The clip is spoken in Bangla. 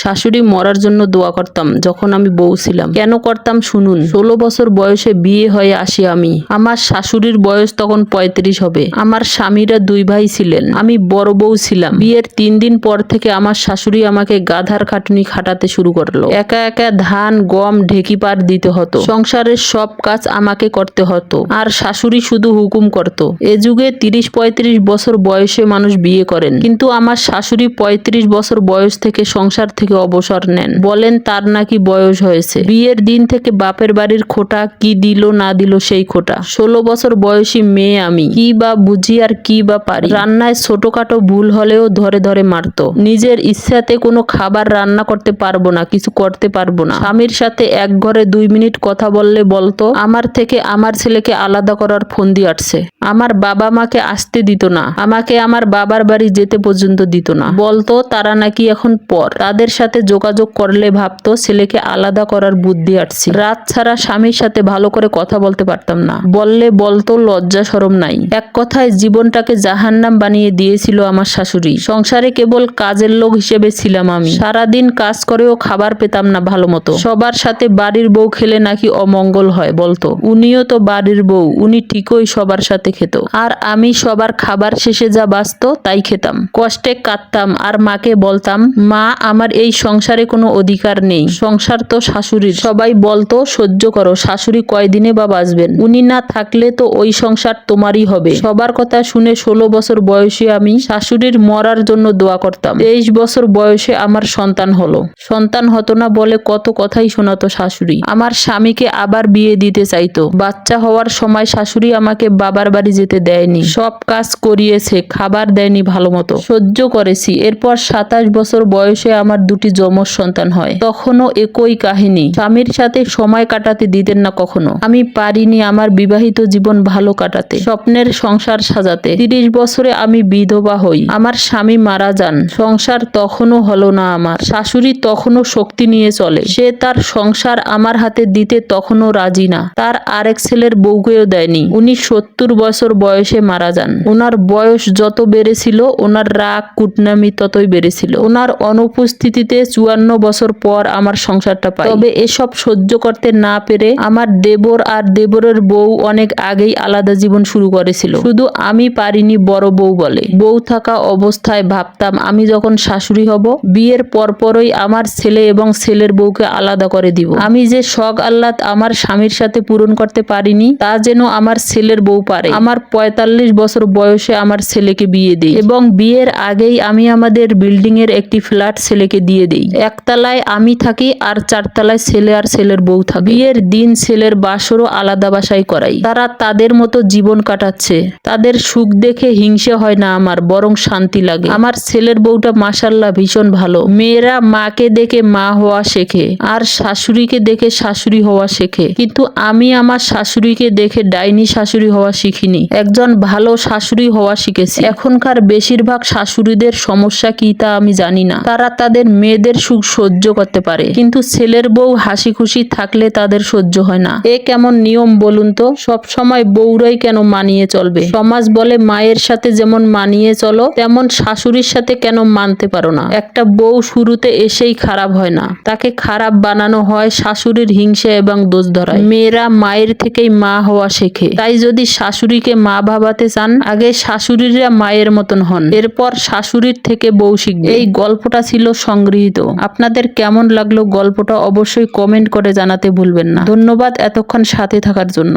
শাশুড়ি মরার জন্য দোয়া করতাম যখন আমি বউ ছিলাম। কেন করতাম শুনুন। 16 বছর বয়সে বিয়ে হয়ে আসি আমি। আমার শাশুড়ির বয়স তখন 35 হবে। আমার স্বামীরা 2 ভাই ছিলেন, আমি বড় বউ ছিলাম। বিয়ের 3 দিন পর থেকে আমার শাশুড়ি আমাকে গাধার খাটুনি খাটাতে শুরু করলো। একা একা ধান গম ঢেকি পার দিতে হতো, সংসারের সব কাজ আমাকে করতে হতো, আর শাশুড়ি শুধু হুকুম করত। এ যুগে 30-35 বছর বয়সে মানুষ বিয়ে করেন, কিন্তু আমার শাশুড়ি 35 বছর বয়স থেকে সংসার থেকে অবসর নেন। বলেন তার নাকি বয়স হয়েছে। বিয়ের দিন থেকে বাপের বাড়ির খোটা কি দিল না দিল সেই খোটা। 16 বছর বয়সী মেয়ে আমি, কি বা বুঝি আর কি বা পারি। রান্নায় ছোটখাটো ভুল হলেও ধরে ধরে মারতো। নিজের ইচ্ছাতে কোনো খাবার রান্না করতে পারবো না, কিছু করতে পারবো না। স্বামীর সাথে এক ঘরে 2 মিনিট কথা বললে বলতো আমার থেকে আমার ছেলেকে আলাদা করার ফন্দি আটছে। আমার বাবা মাকে আসতে দিত না, আমাকে আমার বাবার বাড়ি যেতে পর্যন্ত দিত না। বলতো তারা নাকি এখন পর, তাদের সাথে যোগাযোগ করলে ভাবতো ছেলেকে আলাদা করার বুদ্ধি আসছে। রাত ছাড়া স্বামীর সাথে ভালো করে কথা বলতে পারতাম না, বললে বলতো লজ্জা শরম নাই। এক কথায় জীবনটাকে জাহান্নাম বানিয়ে দিয়েছিল আমার শাশুড়ি। সংসারে কেবল কাজের লোক হিসেবে ছিলাম আমি। সারাদিন কাজ করেও খাবার পেতাম না ভালো মতো। সবার সাথে বাড়ির বউ খেলে নাকি অমঙ্গল হয় বলতো। উনিও তো বাড়ির বউ, উনি ঠিকই সবার সাথে খেত, আর আমি সবার খাবার শেষে যা বাঁচতো তাই খেতাম। কষ্টে কাঁদতাম আর মাকে বলতাম, মা আমার এই সংসারে কোনো অধিকার নেই, সংসার তো শাশুড়ির। সবাই বলতো সহ্য করো, শাশুড়ি কয়দিনে বা বাঁচবেন, উনি না থাকলে তো ওই সংসার তোমারই হবে। সবার কথা শুনে 16 বছর বয়সে আমি শাশুড়ির মরার জন্য দোয়া করতাম। 23 বছর বয়সে আমার সন্তান হলো। সন্তান হতো না বলে কত কথাই শোনাতো শাশুড়ি। আমার স্বামীকে আবার বিয়ে দিতে চাইতো। বাচ্চা হওয়ার সময় শাশুড়ি আমাকে বাবার বাড়ি যেতে দেয়নি, সব কাজ করিয়েছে, খাবার দেয়নি ভালো মতো, সহ্য করেছি। এরপর 27 বছর বয়সে আমার 2টি যমজ সন্তান হয়। তখনও একই কাহিনী, স্বামীর সাথে সময় কাটাতে দিতেন না কখনো। আমি পারিনি আমার বিবাহিত জীবন ভালো কাটাতে, স্বপ্নের সংসার সাজাতে। 30 বছরে আমি বিধবা হই, আমার স্বামী মারা যান। সংসার তখনও হলো না আমার। শাশুড়ি তখনও শক্তি নিয়ে চলে, সে তার সংসার আমার হাতে দিতে তখনও রাজি না। তার আরেক ছেলের বউকেও দেয়নি। উনি 70 বছর বয়সে মারা যান। ওনার বয়স যত বেড়েছিল ওনার রাগ কুটনামি ততই বেড়েছিল। ওনার অনুপস্থিতিতে 54 বছর পর আমার সংসারটা পাই। তবে এসব সহ্য করতে না পেরে আমার দেবর আর দেবরের বউ অনেক আগেই আলাদা জীবন শুরু করেছিল। শুধু আমি পারিনি বড় বউ বলে। বউ থাকা অবস্থায় ভাবতাম আমি যখন শাশুড়ি হব, বিয়ের পরপরই আমার ছেলে এবং ছেলের বউকে আলাদা করে দিব। আমি যে শখ আহ্লাদ আমার স্বামীর সাথে পূরণ করতে পারিনি, তা যেন আমার ছেলের বউ পারে। আমার 45 বছর বয়সে আমার ছেলেকে বিয়ে দিই, এবং বিয়ের আগেই আমি আমাদের বিল্ডিং এর একটি ফ্ল্যাট ছেলেকে দিয়ে দিই। একতলায় আমি থাকি আর 4 তলায় ছেলে আর ছেলের বউ থাকে। বিয়ের দিন ছেলের বাসরও আলাদা বাসায় করাই। তারা তাদের মতো জীবন কাটাচ্ছে। তাদের সুখ দেখে হিংসে হয় না আমার, বরং শান্তি লাগে। আমার ছেলের বউটা মাশাআল্লাহ ভীষণ ভালো। মেয়েরা মাকে দেখে মা হওয়া শেখে, আর শাশুড়িকে দেখে শাশুড়ি হওয়া শেখে, কিন্তু আমি আমার শাশুড়িকে দেখে ডাইনি শাশুড়ি হওয়া শিখিনি, একজন ভালো শাশুড়ি হওয়া শিখেছি। এখনকার বেশিরভাগ শাশুড়িদের সমস্যা কি তা আমি জানি না। তারা তাদের মেয়েদের সুখ সহ্য করতে পারে, কিন্তু ছেলের বউ হাসি খুশি থাকলে তাদের সহ্য হয় না। এ কেমন নিয়ম বলুন তো? সব সময় বউরাই কেন মানিয়ে চলবে? সমাজ বলে মায়ের সাথে যেমন মানিয়ে চলো, তেমন শাশুড়ির সাথে কেন মানতে পারো না? একটা বউ শুরুতে এসেই খারাপ হয় না, তাকে খারাপ বানানো হয় শাশুড়ির হিংসা এবং দোষ ধরায়। মেয়েরা মায়ের থেকেই মা হওয়া শেখে। তাই যদি শাশুড়িকে মা ভাবাতে চান, আগে শাশুড়িরা মায়ের মতন হন, এরপর শাশুড়ির থেকে বউ শিখবে। এই গল্পটা ছিল সংগৃহীত। আপনাদের কেমন লাগলো গল্পটা অবশ্যই কমেন্ট করে জানাতে ভুলবেন না। ধন্যবাদ এতক্ষণ সাথে থাকার জন্য।